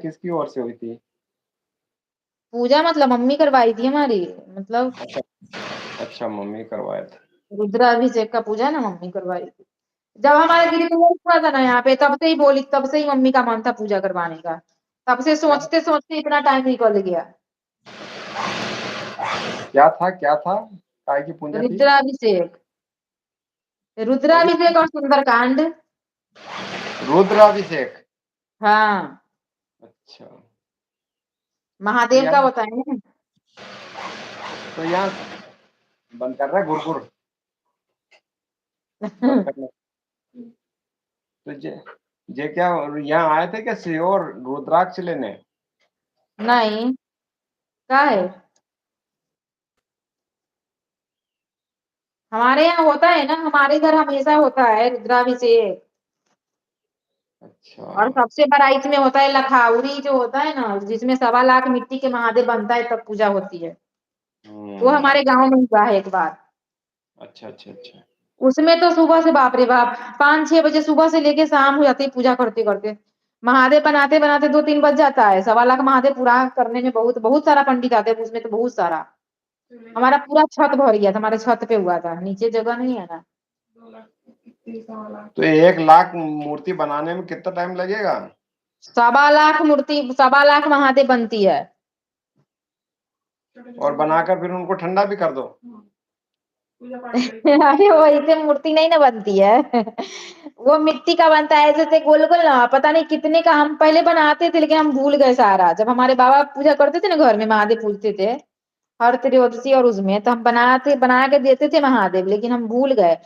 किसकी ओर से हुई थी? पूजा मतलब मम्मी करवाई थी हमारी, मतलब अच्छा। अच्छा, मम्मी करवाए थे। रुद्राभिषेक का पूजा ना मम्मी करवाई थी। जब हमारा गिरी हुआ था ना यहाँ पे, तब से ही बोली, तब से ही मम्मी का मन था पूजा करवाने का। तब से क्या सोचते सोचते इतना टाइम निकल गया। क्या था, क्या था? काय की पूजा थी? रुद्राभिषेक, कौन रुद्राभिषेक और सुंदरकांड। रुद्राभिषेक? हाँ, अच्छा। तो महादेव का यहाँ बताए ना। तो यहाँ बंद कर रहा है गुरगुर, बंद करना। तो जे क्या यहाँ आए थे क्या श्योर रुद्राक्ष लेने? नहीं, क्या है, हमारे यहाँ होता है ना, हमारे घर हमेशा होता है रुद्राभिषेक। अच्छा। और सबसे बड़ा इसमें होता है लखावरी, जो होता है ना, जिसमें 1.25 लाख मिट्टी के महादेव बनता है, तब पूजा होती है। वो हम्म। हमारे गांव में हुआ है एक बार। अच्छा अच्छा अच्छा। उसमें तो सुबह से बाप रे बाप, 5-6 बजे सुबह से लेके शाम हो जाती है पूजा करते करते। महादेव बनाते बनाते 2-3 बज जाता है। 1.25 लाख महादेव पूरा करने में बहुत बहुत सारा पंडित आते हैं उसमें, तो बहुत सारा। हमारा पूरा छत भर गया था, हमारे छत पे हुआ था, नीचे जगह नहीं है ना। तो 1 लाख मूर्ति बनाने में कितना टाइम लगेगा? 1.25 लाख मूर्ति, 1.25 लाख महादेव बनती है। और बनाकर फिर उनको ठंडा भी कर दो? अरे वैसे मूर्ति नहीं ना बनती है। वो मिट्टी का बनता है, जैसे गोल गोल ना, पता नहीं कितने का हम पहले बनाते थे, लेकिन हम भूल गए सारा। जब हमारे बाबा पूजा करते थे ना घर में, महादेव पूजते थे हर त्रयोदशी और उसमें, तो हम बनाते बना के देते थे महादेव, लेकिन हम भूल गए।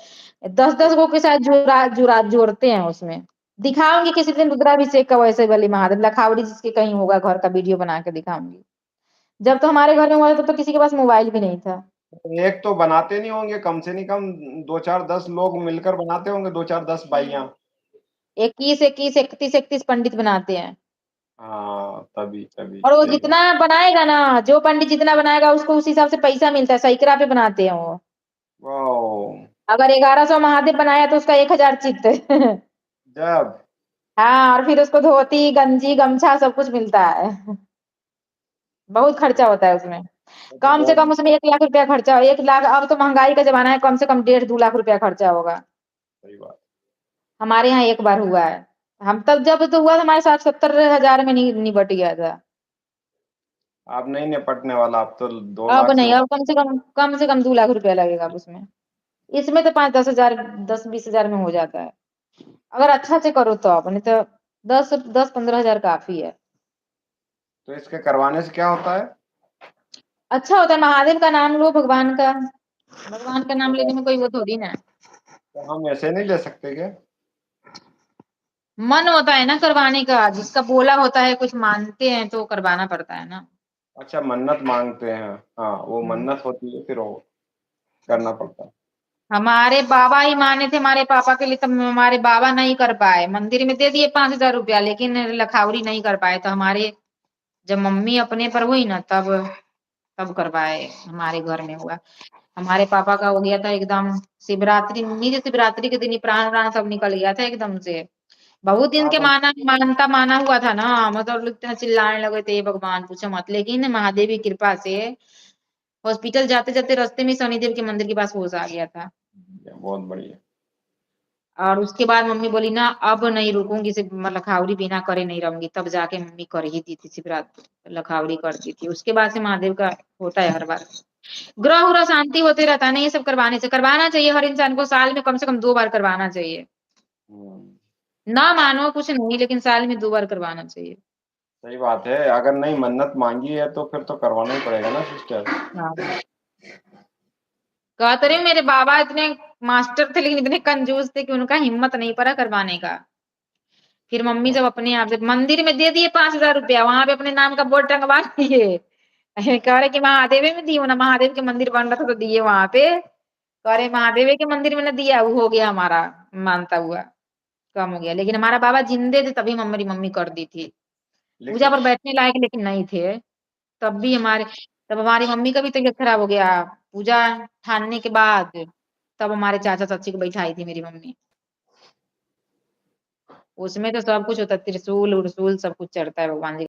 10-10 गो के साथ जुड़ा जुड़ा जोड़ते हैं उसमें। दिखाऊंगी किसी दिन रुद्राभिषेक का वैसे वाली महादेव, लखावड़ी जिसके कहीं होगा घर का, वीडियो बना के दिखाऊंगी। जब तो हमारे घर में हुआ था तो किसी के पास मोबाइल भी नहीं था। एक तो बनाते नहीं होंगे, कम से नहीं कम 2 4 10 लोग मिलकर बनाते होंगे, 2 4 10 बाइयां। 21, 21, 31, 31 पंडित बनाते हैं। हाँ, तभी तभी और वो सही बात। जितना बनाएगा ना, जो पंडित जितना बनाएगा उसको उस हिसाब से पैसा मिलता है, सैकड़ा पे बनाते हैं वो। वाह। अगर 1100 महादेव बनाया तो उसका 1000 चित्त। जब हाँ, और फिर उसको धोती गंजी गमछा सब कुछ मिलता है। बहुत खर्चा होता है उसमें। ये तो कम से कम बहुत उसमें 1 लाख रुपया खर्चा, 1 लाख, अब तो महंगाई का जमाना है, कम से कम 1.5-2 लाख रुपया खर्चा होगा। सही बात। हमारे यहाँ एक बार हुआ है। हम तब जब तो हुआ था, हमारे 60-70 हजार में निबट गया था। आप नहीं निपटने वाला, आप तो दो अब लाख से नहीं, अब ऊपर। कम से कम 2 लाख रुपया लगेगा अब उसमें। इसमें तो 5-10 हजार, 10-20 हजार में हो जाता है, अगर अच्छा से करो तो। अब नहीं तो 10-15 हजार काफी है। तो इसके करवाने से क्या होता है? अच्छा होता है, महादेव का नाम लो, भगवान का, भगवान का नाम लेने में कोई वो थोड़ी ना। तो हम ऐसे नहीं ले सकते क्या? मन होता है ना करवाने का, जिसका बोला होता है, कुछ मानते हैं तो करवाना पड़ता है ना। अच्छा, मन्नत मांगते हैं। हाँ, वो हम्म। मन्नत होती है, फिर वो करना पड़ता है। हमारे बाबा ही माने थे हमारे पापा के लिए, तब हमारे बाबा नहीं कर पाए। मंदिर में दे दिए 5,000 रुपया, लेकिन लखावरी नहीं कर पाए। तो हमारे, जब मम्मी अपने पर हुई ना, तब तब करवाए, हमारे घर में हुआ। हमारे पापा का हो गया था एकदम, शिवरात्रि, निज शिवरात्रि के दिन ही प्राण प्राण सब निकल गया था एकदम से। बहुत दिन हाँ के तो मानता माना हुआ था ना, मतलब लोग इतना चिल्लाने लगे थे, "हे भगवान पूछो मत", लेकिन महादेव की कृपा से हॉस्पिटल जाते जाते रास्ते में शनिदेव के मंदिर के पास होश आ गया था। बहुत बढ़िया। और उसके बाद मम्मी बोली ना, अब नहीं रुकूंगी, सिर्फ लखावरी बिना करे नहीं रहूंगी। तब जाके मम्मी कर ही दी थी शिवरात्रि, लखावरी करती थी। उसके बाद से महादेव का होता है हर बार। ग्रह उरह शांति होते रहता है ना, ये सब करवाने से, करवाना चाहिए हर इंसान को, साल में कम से कम 2 बार करवाना चाहिए। हम्म। ना मानो कुछ नहीं, लेकिन साल में 2 बार करवाना चाहिए। सही बात है, अगर नहीं मन्नत मांगी है तो फिर तो करवाना ही पड़ेगा ना सिस्टर। हाँ, कहते रहे मेरे बाबा इतने मास्टर थे, लेकिन इतने कंजूस थे कि उनका हिम्मत नहीं पड़ा करवाने का। फिर मम्मी जब अपने आप से मंदिर में दे दिए 5,000 रुपया, वहां पे अपने नाम का बोर्ड टंगवा दिए। कह रहे कि महादेव में दिए ना, महादेव के मंदिर बन रहा था तो दिए वहां पे। कह रहे महादेव के मंदिर में न दिया, वो हो गया हमारा मानता हुआ, कम हो गया। लेकिन हमारा बाबा जिंदे थे तभी हमारी मम्मी कर दी थी। पूजा लेकिन पर बैठने लायक लेकिन नहीं थे। तब भी हमारे तब हमारी मम्मी का भी तबीयत खराब हो गया पूजा ठानने के बाद। तब हमारे चाचा चाची को बैठाई थी मेरी मम्मी। उसमें तो सब कुछ होता है, त्रिशूल उरसूल सब कुछ चढ़ता है भगवान जी।